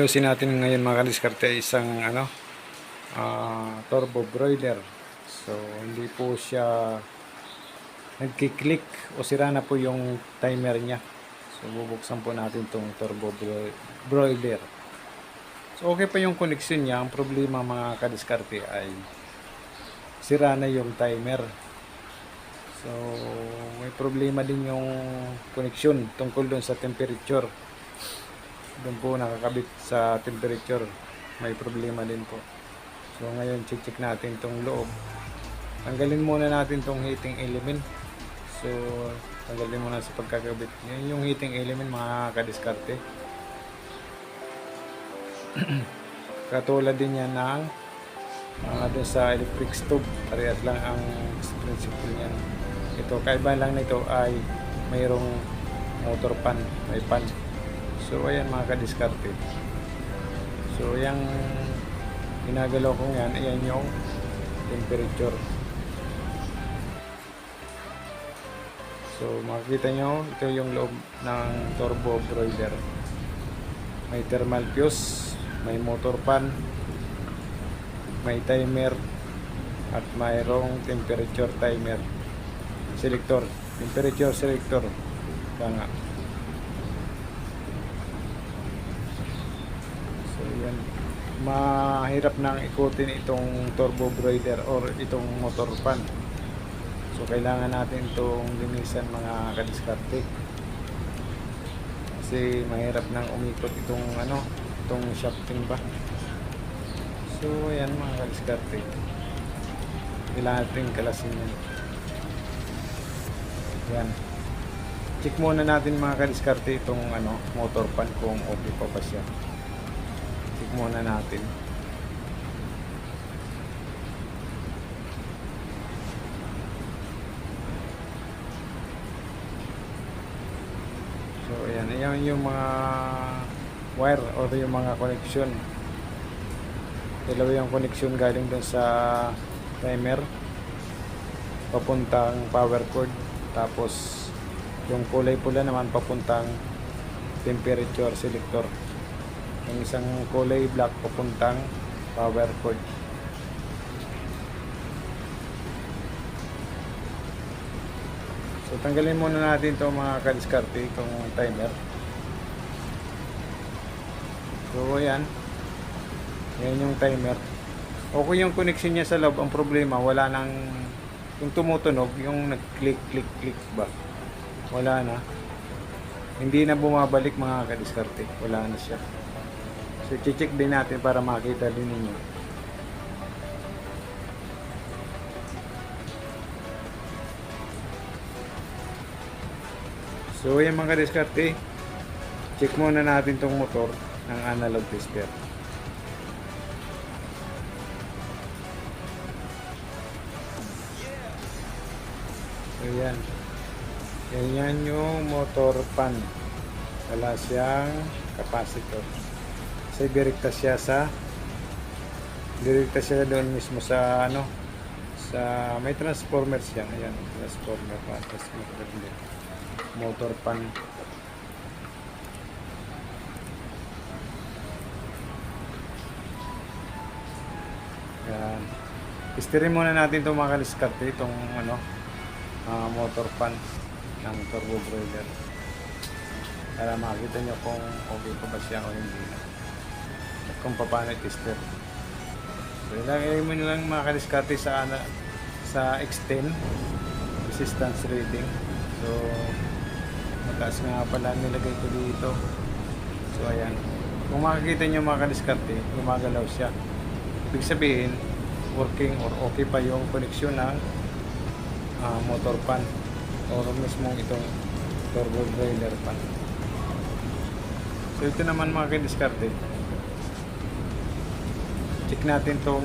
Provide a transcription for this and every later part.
ayusin natin ngayon mga kadiskarte isang turbo broiler. So hindi po siya nagkiklik o sira na po yung timer niya. So bubuksan po natin itong turbo broiler. So okay pa yung connection niya. Ang problema mga kadiskarte ay sira na yung timer. So may problema din yung connection tungkol doon sa temperature. Doon po nakakabit sa temperature, may problema din po. So ngayon check natin tong loob. Tanggalin muna natin tong heating element. So tanggalin muna sa pagkakabit. Yan yung heating element mga kadiskarte. Katulad din yan ng doon sa electric stove. Parehas lang ang principle niyan. Ito, kaiba lang nito ay mayroong motor pan, may pan. So ayan mga kadiskarte. So yung ginagalaw ko yan, ayan yung temperature. So makikita nyo, ito yung loob ng turbo broiler. May thermal fuse, may motor pan, may timer, at mayroong temperature timer selector, temperature selector. Tanga. Mahirap nang ikutin itong turbo broiler or itong motor pan. So kailangan natin itong linisan mga kadiskarte. Kasi mahirap nang umikot itong itong shafting ba. So ayan mga kadiskarte. Kailangan natin kalasin yan. Yan. Check muna natin mga kadiskarte itong motor pan kung okay pa ba siya. Check muna natin. So ayan yung mga wire o yung mga connection. Dalawa yung connection galing dun sa timer papuntang power cord, tapos yung kulay pula naman papuntang temperature selector. Yung isang kulay black papuntang power cord. So tanggalin muna natin itong mga kadiskarte, itong timer. So ayan. Yan yung timer. Okay yung connection niya sa loob. Ang problema, wala nang yung tumutunog, yung nag-click ba? Wala na. Hindi na bumabalik mga kadiskarte. Wala na siya. So, check din natin para makita din ninyo. So, yung mga diskarte, check muna natin tong motor ng analog tester. So, yan. Yan yung motor pan. Wala siyang capacitor. Direkta siya doon mismo sa sa may transformer siya. Ayan, transformer pa, motor pan. Ayan, istirin muna natin itong mga kadiskarte, itong motor pan ng turbo broiler para makita nyo kung okay pa ba siya o hindi na, kung paano i-tester. So ilagay mo lang mga kadiskarte sa X10 resistance rating. So mataas nga pala nilagay ko dito. So ayan, kung makikita nyo mga kadiskarte, gumagalaw siya. Ibig sabihin working or okay pa yung connection ng motor pan or mismong itong turbo broiler pan. So ito naman mga kadiskarte, check natin tong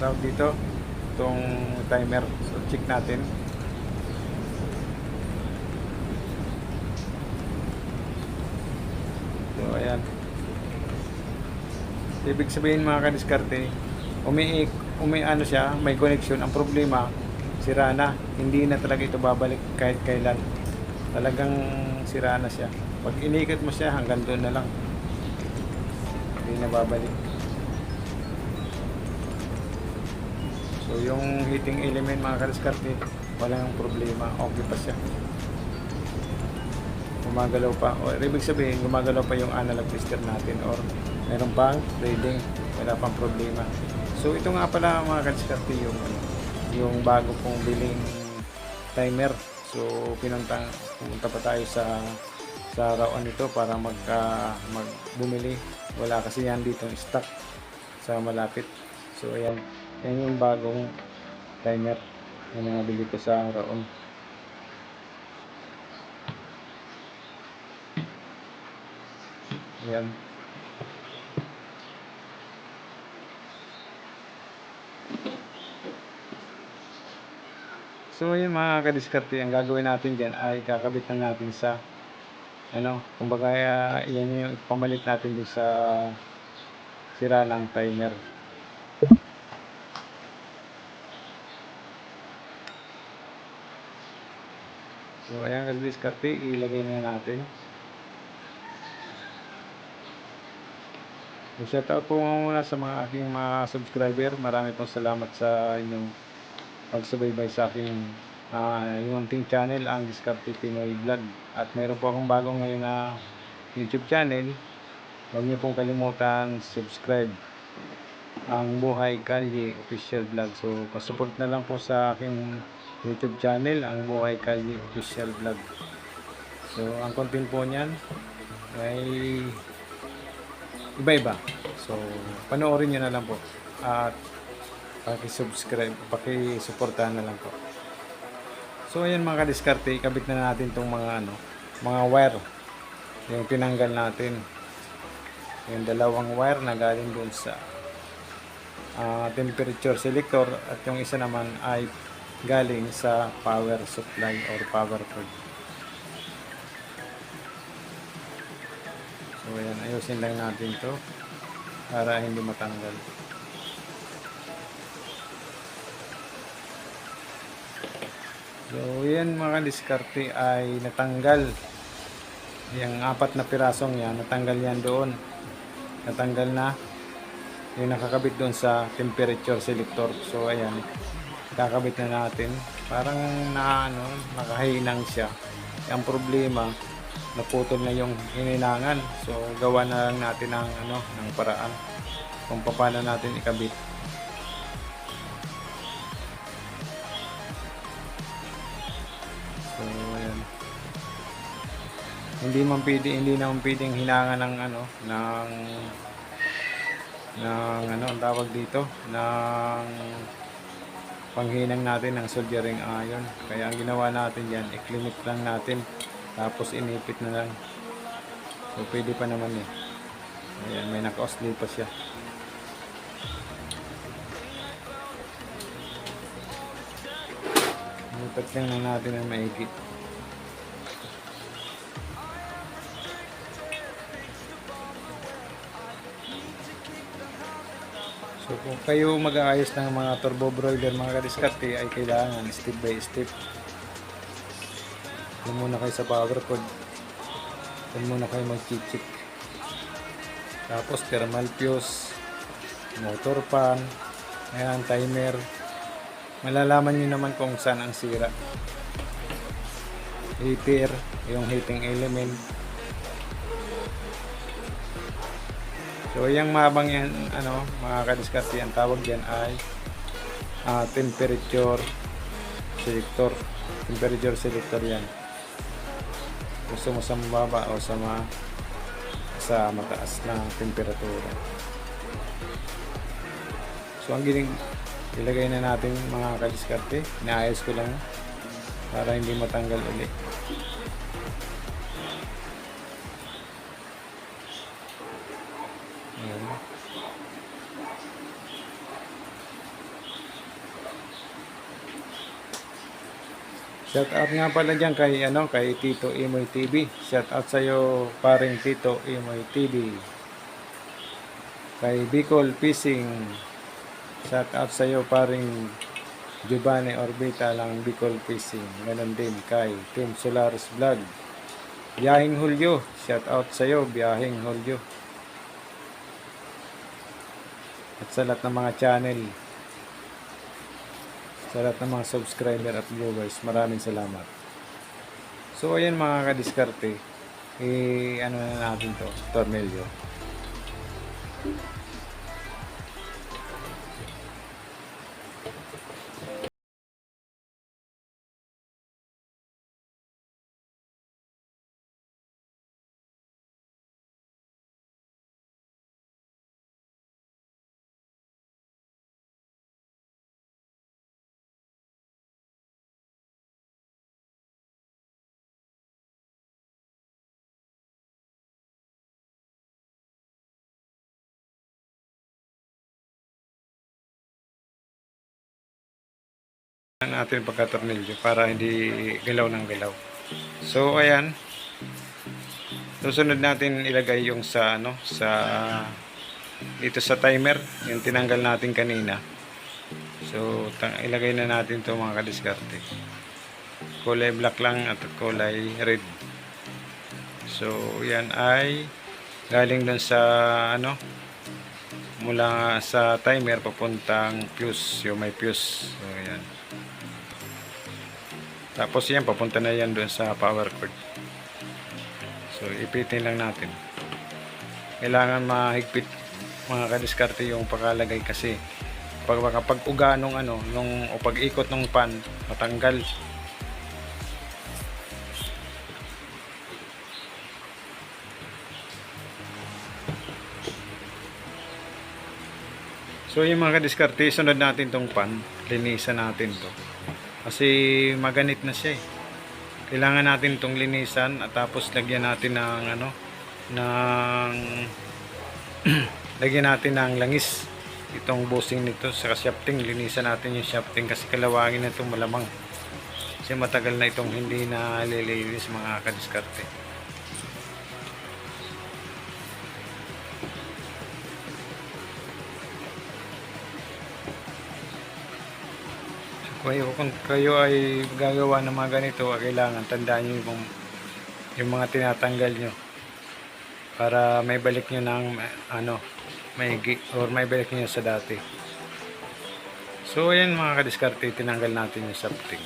tawag dito, tong timer. So check natin. So ayan, ibig sabihin mga kadiskarte, siya, may connection. Ang problema, sira na, hindi na talaga ito babalik kahit kailan. Talagang sira na siya. Pag inikot mo siya, hanggang doon na lang. na babalik. So yung heating element mga kadiskarte, walang problema, okay pa siya. Gumagalaw pa, o ibig sabihin gumagalaw pa yung analog tester natin, or meron pang reading, wala pang problema. So ito nga pala mga kadiskarte yung bago pong biling timer. So pumunta pa tayo sa Raon nito para bumili. Wala kasi yan dito stock sa malapit. So ayan, yan yung bagong timer na nabili ko sa Raon. Ayan. So yun mga kadiskarte, ang gagawin natin dyan ay kakabit na natin sa kumbaga yan yung pamalit natin din sa sira ng timer. So ayan kadiskarte, ilagay na natin. So, shout out po muna sa mga aking mga subscriber. Marami pong salamat sa inyong pagsubaybay sa aking yung ating channel, ang Diskarte Pinoy Vlog. At meron po akong bagong ngayon na YouTube channel. Huwag niyo pong kalimutan subscribe, ang Buhay Kalye Official Vlog. So pasupport na lang po sa aking YouTube channel, ang Buhay Kalye Official Vlog. So ang content po niyan ay iba-iba. So panoorin niyo na lang po at paki-subscribe, paki-suportahan na lang po. So ayan mga kadiskarte, ikabit na natin tong mga wire, yung tinanggal natin, yung dalawang wire na galing dun sa temperature selector, at yung isa naman ay galing sa power supply or power cord. So ayan, ayusin lang natin to para hindi matanggal. So yan mga diskarte ay natanggal. Yung 4 na pirasong yan, natanggal yan doon. Natanggal na yung nakakabit doon sa temperature selector. So ayan, kakabit na natin. Parang nakahinang siya. Ang problema, naputol na yung hininangan. So gawa na lang natin ng paraan kung paano natin ikabit. So ayan. Hindi naman pwedeng hinangan ng ang tawag dito, ng panghinang natin ng soldering iron. Kaya ang ginawa natin yan, i-clean lang natin, tapos inipit na lang. So pwede pa naman eh. Ayan, may naka-osli pa siya. Inipit lang natin ang maigi. So kung kayo mag-aayos ng mga turbo broiler mga kadiskarte, ay kailangan step by step. Doon muna kayo sa power cord. Doon muna kayo mag-check. Tapos thermal fuse, motor pan, ayan, timer. Malalaman nyo naman kung saan ang sira. Heater, yung heating element. So yung mabang yan, mga kadiskarte, ang tawag yan ay temperature selector. Temperature selector yan. Gusto mo sa mababa o sa mataas na temperatura. So ang ilagay na natin mga kadiskarte, inaayos ko lang para hindi matanggal ulit. Ayan. Shout out nga pala dyan kay Tito Imoy TV. Shout out sa iyo paring Tito Imoy TV. Kay Bicol Fishing. Shout out sa iyo paring Giovanni Orbita lang Bicol Fishing. Ganon din kay Team Solaris Vlog. Biyahing Hulyo. Shout out sa iyo Biyahing Hulyo. at sa lahat ng mga channel, sa lahat ng mga subscriber at viewers, maraming salamat. So ayan mga kadiskarte, ano na natin to, tornilyo. Natin pagka-tornilyo para hindi galaw ng galaw. So ayan, susunod natin ilagay yung sa dito sa timer, yung tinanggal natin kanina. So ilagay na natin to mga kadiskarte. Kulay black lang at kulay red. So yan ay galing dun sa mula sa timer papuntang fuse, yung may fuse. So yan. Tapos yan, papunta na yan doon sa power cord. So ipitin lang natin. Kailangan mahigpit mga kadiskarte yung pagkalagay kasi kapag uga nung o pag-ikot ng pan, matanggal. So yung mga kadiskarte, sunod natin tong pan, linisan natin to. Kasi maganit na siya eh. Kailangan natin itong linisan at tapos lagyan natin ng lagyan natin ng langis itong bushing nito sa shafting. Linisan natin yung shafting kasi kalawangin na itong malamang. Kasi matagal na itong hindi na lilinis mga kadiskarte. Kung kayo ay gagawa ng mga ganito, kailangan tandaan nyo yung mga tinatanggal nyo para may balik nyo ng maigi or may balik nyo sa dati. So ayan mga kadiskarte, tinanggal natin yung shafting.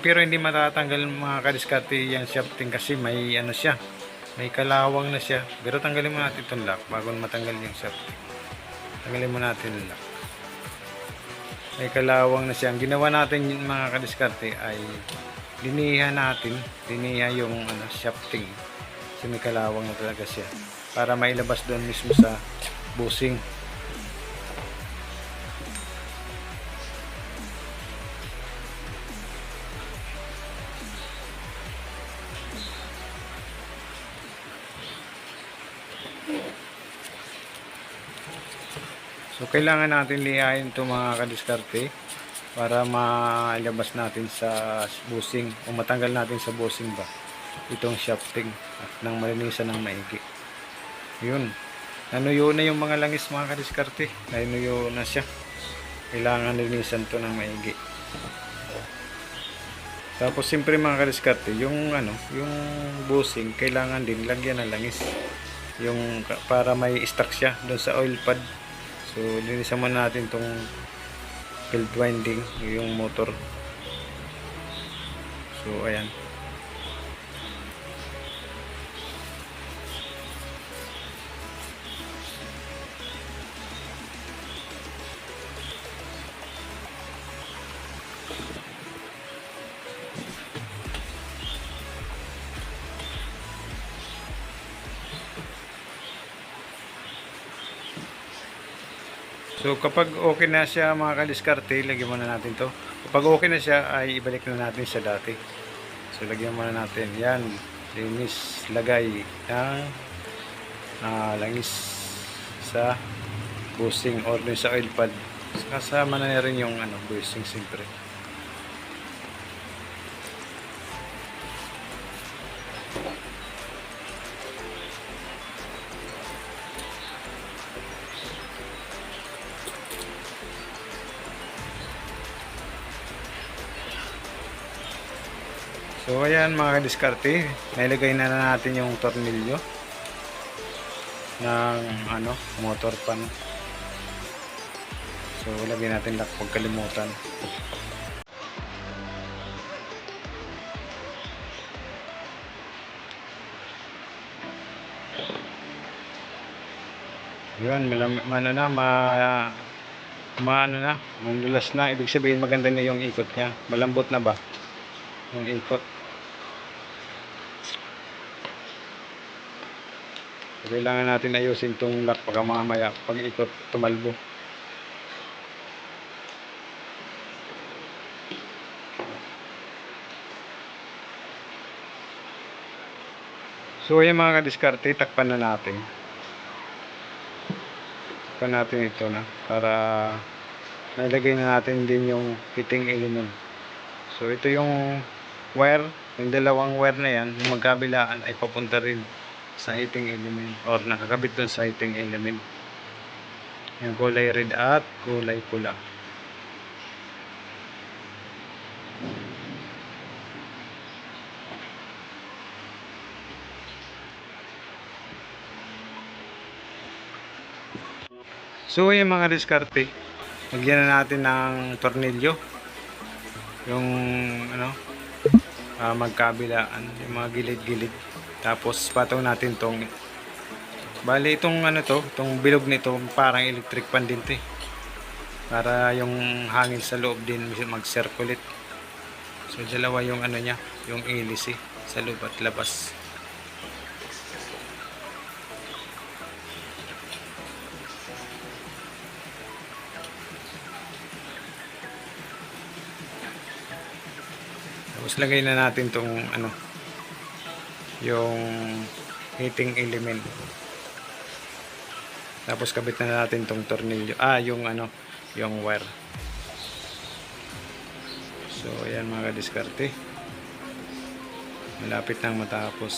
Pero hindi matatanggal mga kadiskarte yung shafting kasi may siya, may kalawang na siya. Pero tanggalin mo natin itong lock bago matanggal yung shafting. Tanggalin mo natin yung lock. May kalawang na siya. Ang ginawa natin mga kadiskarte ay linihan yung shafting. Kasi may kalawang na talaga siya. Para mailabas doon mismo sa bushing. So kailangan natin lihain ito mga kadiskarte para mailabas natin sa bushing o matanggal natin sa bushing ba itong shafting at nang malinisan ng maigi. Yun. Nanuyo na yung mga langis mga kadiskarte. Nanuyo na siya. Kailangan linisan to ng maigi. Tapos siyempre mga kadiskarte, yung bushing kailangan din lagyan ng langis. Yung para may stock siya doon sa oil pad. So, linisan muna natin itong field winding, yung motor. So, ayan. So kapag okay na siya mga kadiskarte, lagyan muna natin to. Kapag okay na siya ay ibalik na natin sa dati. So lagyan muna natin. Yan, linis, lagay ng langis sa bushing or sa oil pad. Kasama na rin yung bushing siyempre. So ayan mga kadiskarte, nailagay na natin yung tornilyo ng motor pan. So lagyan natin lock pag kalimutan. Yun, ano na, maano na, manulas na. Ibig sabihin maganda na yung ikot niya. Malambot na ba yung ikot? So, kailangan natin ayusin tong lock baka mamaya pag ikot tumalbo. So ayan mga kadiskarte, takpan na natin. Takpan natin ito na para nalagay na natin din yung heating element. So ito yung wire, yung dalawang wire na yan, yung magkabilaan ay papunta rin sa heating element or nakakabit dun sa heating element. Yung kulay red at kulay pula. So yung mga diskarte, lagyan na natin ng tornilyo yung ano, magkabilaan, yung mga gilid-gilid. Tapos patong natin tong, bali itong ano to, itong bilog nito parang electric pan din to eh, para yung hangin sa loob din mag-circulate. So dalawa yung ano niya, yung hélice sa loob at labas. Tapos lagay na natin tong ano, yung heating element. Tapos kabit na natin tong tornilyo, yung ano, yung wire. So ayan mga kadiskarte, malapit nang matapos.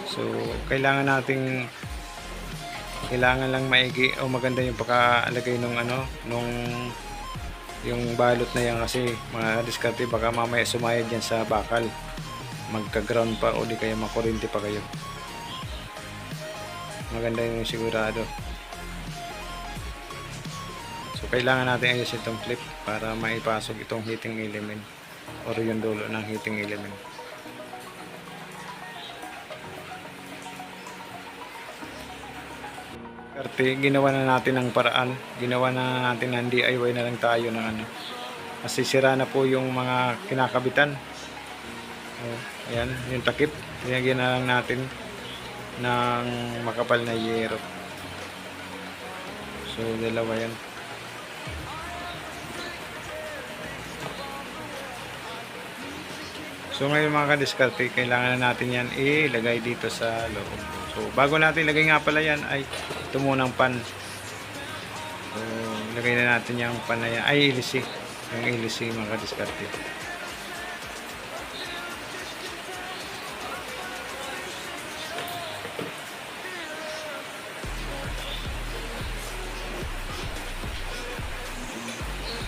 So kailangan lang maigi o maganda yung pagkalagay nung ano, nung yung balot na yan, kasi mga diskarte baka mamaya sumayad yan sa bakal, magka-ground pa o di kaya makurinti pa kayo. Maganda yung sigurado. So kailangan natin ayusin itong clip para maipasok itong heating element or yung dulo ng heating element. Karte, ginawa na natin ng paraan, ginawa na natin ng DIY na lang tayo ng ano, kasi sira na po yung mga kinakabitan. Ayan, yung takip, nilagyan na lang natin ng makapal na yero. So dalawa yan. So ngayon mga kadiskarte, kailangan na natin yan ilagay dito sa loob. So bago natin ilagay nga pala yan ay ito munang pan. So ilagay na natin yung pan na yan, ay hélice, yung hélice mga kadiskarte.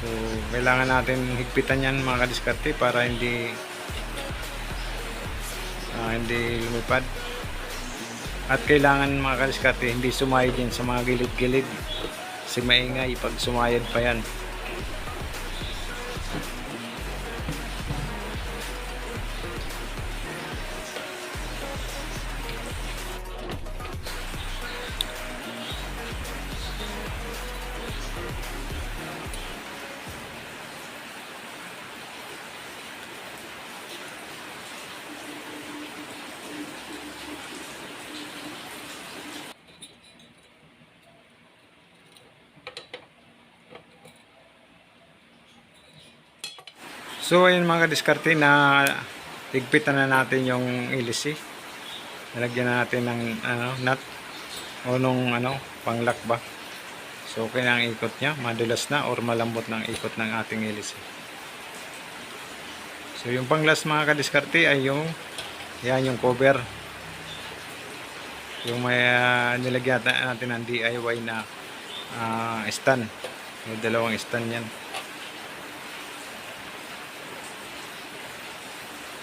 So kailangan natin higpitan yan mga kadiskarte para hindi lumipad. At kailangan mga kadiskarte hindi sumayad yan sa mga gilid-gilid, kasi maingay pag sumayad pa yan. So ayun mga kadiskarte, na higpitan na natin yung hélice. Nalagyan na natin ng ano, nut o nung ano, pang lock ba. So okay na ang ikot niya, madulas na or malambot na ang ikot ng ating hélice. So yung pang last mga kadiskarte ay yung yan, yung cover. Yung may nilagyan natin ng DIY na stand. Yung dalawang stand yan.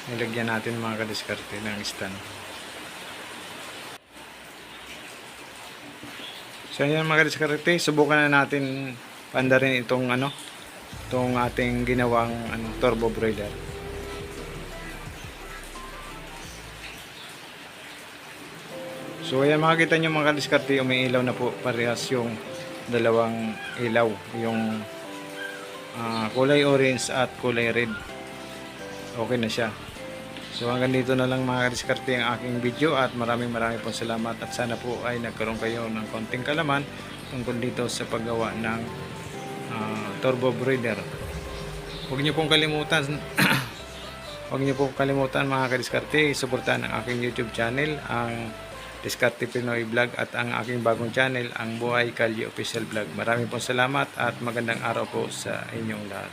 Nilagyan natin mga kadiskarte ng stand. So ayan mga kadiskarte, subukan na natin panda rin itong itong ating ginawang turbo broiler. So ayan makikita nyo mga kadiskarte, umiilaw na po parehas yung dalawang ilaw, yung kulay orange at kulay red. Okay na siya. So hanggang dito na lang mga kadiskarte ang aking video, at maraming pong salamat, at sana po ay nagkaroon kayo ng konting kalaman tungkol dito sa paggawa ng turbo broiler. Huwag niyo pong kalimutan huwag niyo pong kalimutan mga kadiskarte, suportahan ang aking YouTube channel, ang Diskarte Pinoy Vlog, at ang aking bagong channel, ang Buhay Kalye Official Vlog. Maraming pong salamat at magandang araw po sa inyong lahat.